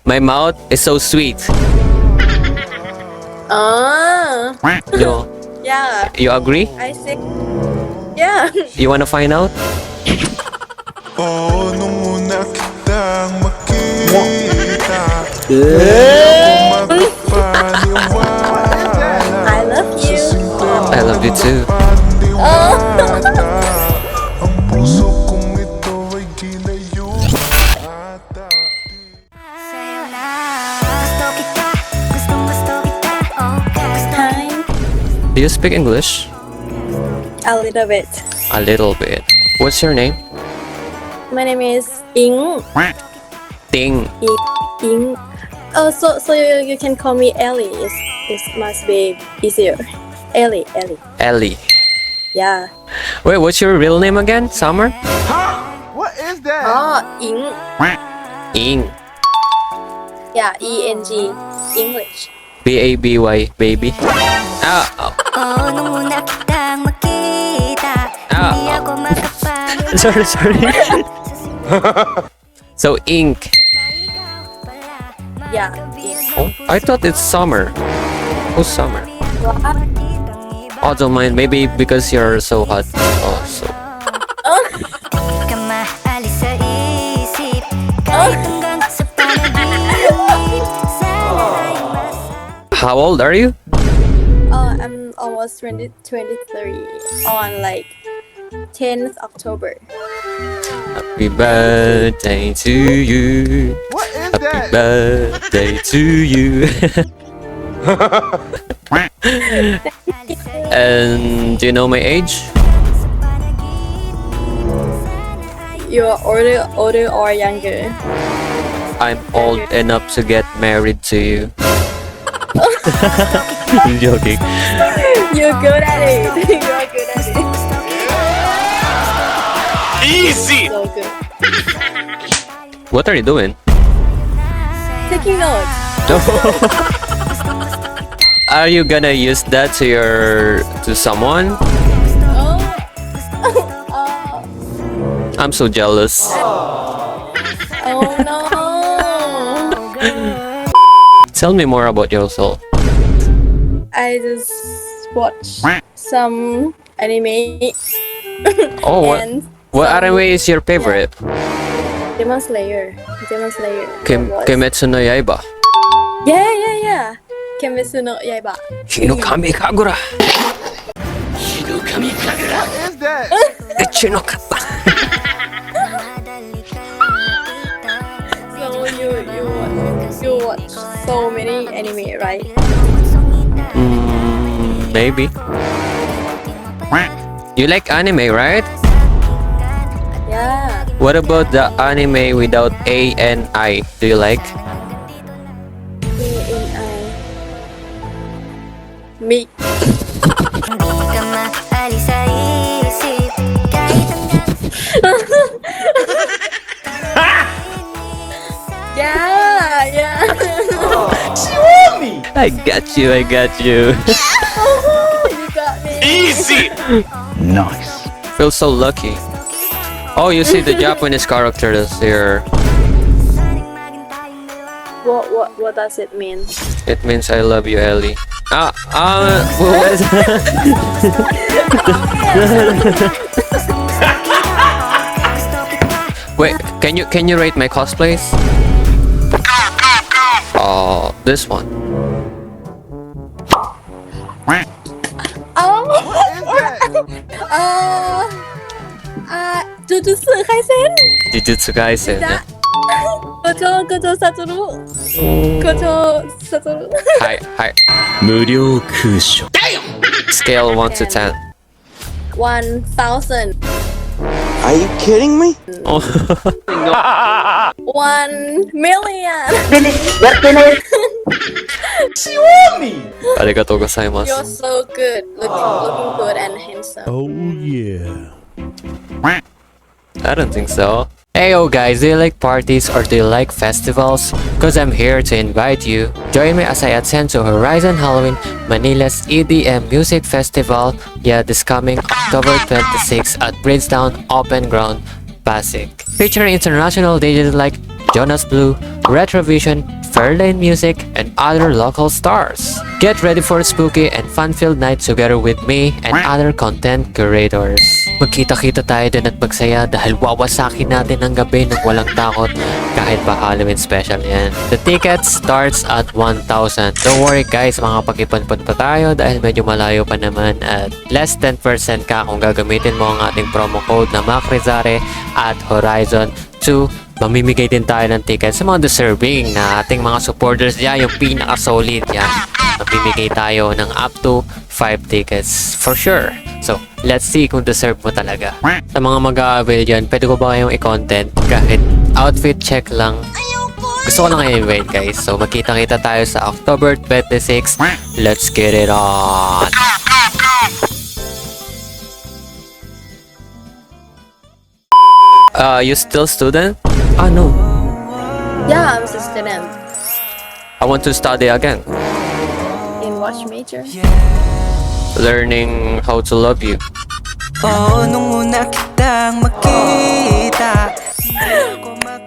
My mouth is so sweet. You, Yeah, you agree? I think. Yeah. You wanna find out? I love you. I love you too. Hi. Do you speak English? A little bit. A little bit. What's your name? My name is Ying. Ting. Ying. Oh, so you can call me Ellie. It must be easier. Ellie. Ellie. Yeah. Wait, what's your real name again? Summer? What is that? Oh, Ying. Ing. Yeah, ENG. English. Baby, baby. Sorry. So ink. Yeah. Oh, I thought it's summer. Who's summer? What? Oh, don't mind. Maybe because you're so hot. Oh, so. How old are you? I'm almost 23 on like 10th October. Happy birthday to you. What is Happy that? birthday to you. And do you know my age? You're older or younger? I'm old enough to get married to you. I'm joking. You're good at it. You're good at it. Easy! So good. What are you doing? Taking notes. Are you gonna use that to someone? Oh. I'm so jealous. Oh no. Tell me more about yourself. I just watch some anime. Oh, and what some anime is your favorite? Demon Slayer. That was- Kimetsu no Yaiba. Yeah. Kimetsu no Yaiba. Hinokami Kagura. What is that? Echi no kata. So you watch so many anime, right? Maybe. You like anime, right? Yeah. What about the anime without A and I? Do you like? Me. Yeah. She want me! I got you. You got me. Easy! Nice. Feel so lucky. Oh, you see the Japanese characters here. What does it mean? It means I love you, Ellie. What is Wait, can you rate my cosplays? Oh, this one. Oh. What is that? Jujutsu Kaisen. Jujutsu Kaisen. That. Gojo Satoru. Hi. 無料空所 Scale 1 to 10. 1,000. Are you kidding me? Oh. 1 million. She want me! Arigatou gozaimasu. You're so good. Looking good and handsome. Oh yeah. I don't think so. Heyo guys, do you like parties or do you like festivals? Cause I'm here to invite you. Join me as I attend to Horizon Halloween, Manila's EDM Music Festival, this coming October 26 at Bridgetown Open Ground, Pasig. Featuring international DJs like Jonas Blue, Retrovision, Fairlane Music, and other local stars. Get ready for a spooky and fun-filled night together with me and other content curators. Magkita-kita tayo din at magsaya dahil wawasakin natin ang gabi ng walang takot kahit pa Halloween special yan. The ticket starts at 1,000. Don't worry guys, makapag-ipon-pon pa tayo dahil medyo malayo pa naman at less 10% ka kung gagamitin mo ang ating promo code na McRizare at Horizon 2. Mamimigay din tayo ng ticket sa mga deserving na ating mga supporters dyan, yung pinaka-solid yan. Mamimigay tayo ng up to 5 tickets for sure. So, let's see kung deserve mo talaga. Sa mga mag-a-avail dyan, pwede ko ba kayong i-content kahit outfit check lang? Gusto ko lang i-invite guys. So, magkita-kita tayo sa October 26. Let's get it on! You still student? No. Yeah, I'm a student. I want to study again. In what major? Learning how to love you. Nung una kitang makita.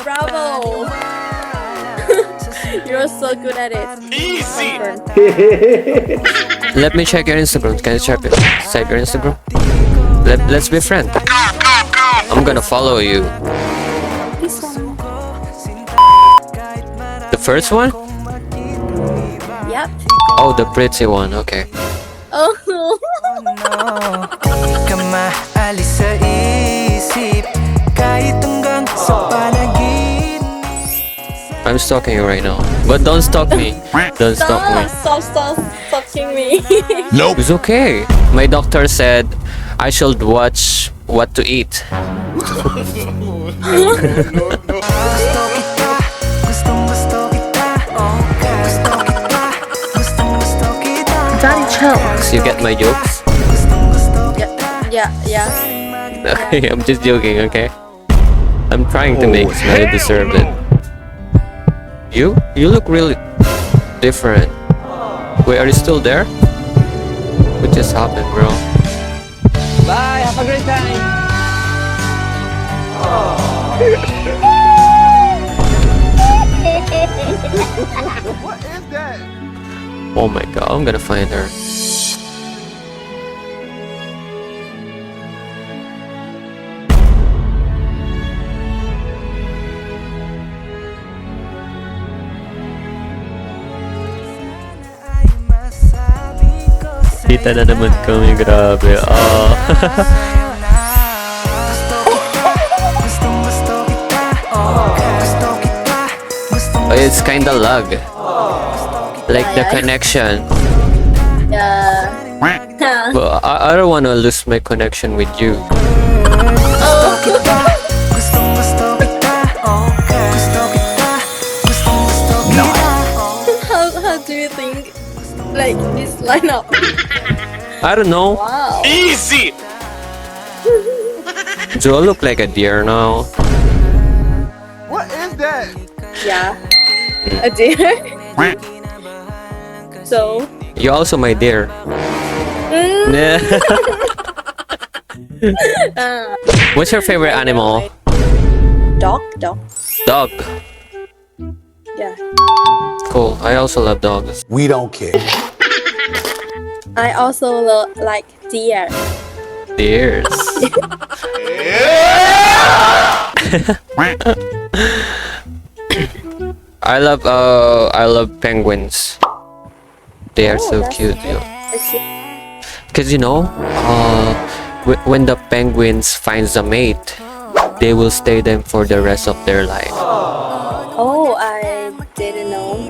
Bravo! You're so good at it. Easy! Let me check your Instagram. Can you check it? Check your Instagram. Let's be friends. I'm gonna follow you. This one. The first one? Yep. Oh, the pretty one. Okay. Oh. Di ka maalis sa isip kahit hanggang sa panaginip. I'm stalking you right now. But don't stalk me. Don't stalk me. Stop stalking me. It's okay. My doctor said I should watch what to eat. Gusto kita, gustong-gusto kita. Gusto kita, gustong-gusto kita. Daddy, chill. So you get my jokes? Gustong-gusto Yeah. I'm just joking, okay? I'm trying to make Sneah deserve it. You look really different. Wait, are you still there? What just happened, bro? Bye. Have a great time. What is that? Oh my god, I'm gonna find her. Kita na naman kami, grabe. Oh. It's kinda lag. Like the connection. Yeah. But I don't wanna lose my connection with you. How do you think like this lineup? I don't know. Wow. Easy. Do I look like a deer now? What is that? Yeah. A deer. So. You're also my deer. What's your favorite animal? Dog. Dog. Yeah. Cool. I also love dogs. We don't care. I also like deer. Deers. I love penguins. They are so that's cute. nice. Cause when the penguins finds a mate, they will stay them for the rest of their life. Oh, I didn't know.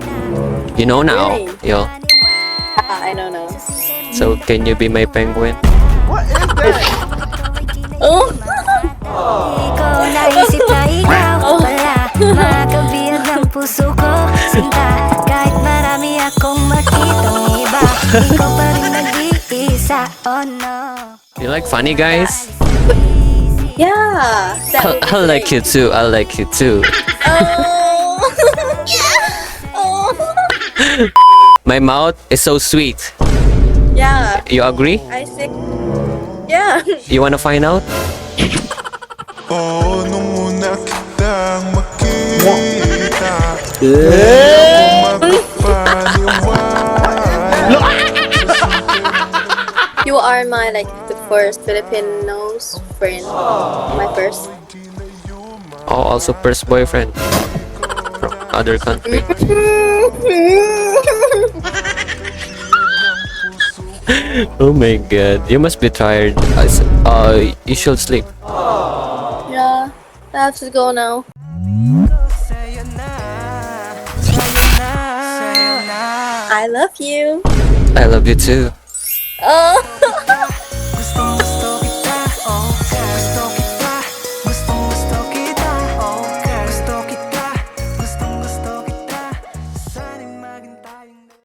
You know now, Really? yo. I don't know. So can you be my penguin? What is that? Oh. Ikaw naisip na ikaw pala makabiyag ng puso ko sinta kahit marami akong makitang iba ikaw pa rin nag-iisa oh no. You like funny guys? Yeah. I like you too. I like you too. Oh. Oh. My mouth is so sweet. Yeah. You agree? I think. Yeah. You wanna find out? Nung una kitang makita You are my like the first Filipinos friend. My first. Oh, also first boyfriend from other country. Oh my god, you must be tired. You should sleep. Yeah, I have to go now. I love you. I love you too. Oh.